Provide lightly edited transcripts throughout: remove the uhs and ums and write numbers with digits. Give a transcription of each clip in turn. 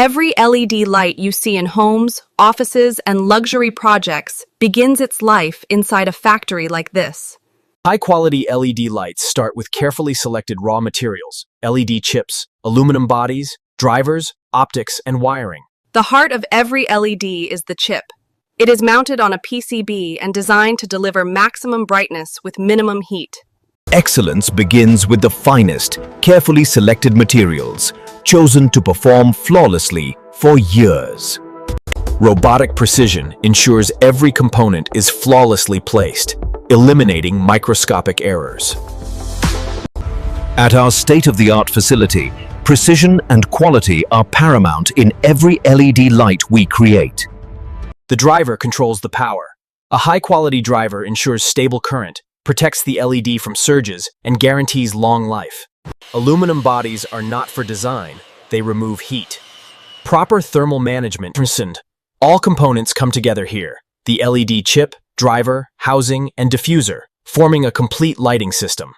Every LED light you see in homes, offices, and luxury projects begins its life inside a factory like this. High-quality LED lights start with carefully selected raw materials, LED chips, aluminum bodies, drivers, optics, and wiring. The heart of every LED is the chip. It is mounted on a PCB and designed to deliver maximum brightness with minimum heat. Excellence begins with the finest, carefully selected materials, chosen to perform flawlessly for years. Robotic precision ensures every component is flawlessly placed, eliminating microscopic errors. At our state-of-the-art facility, precision and quality are paramount in every LED light we create. The driver controls the power. A high-quality driver ensures stable current, protects the LED from surges, and guarantees long life. Aluminum bodies are not for design, they remove heat. Proper thermal management. All components come together here: the LED chip, driver, housing, and diffuser, forming a complete lighting system.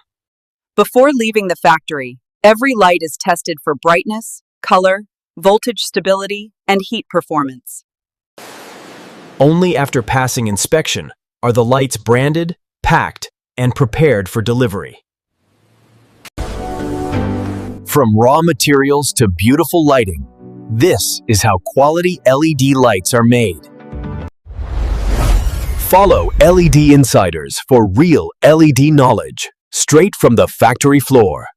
Before leaving the factory, every light is tested for brightness, color, voltage stability, and heat performance. Only after passing inspection are the lights branded, packed, and prepared for delivery. From raw materials to beautiful lighting, this is how quality LED lights are made. Follow LED Insiders for real LED knowledge, straight from the factory floor.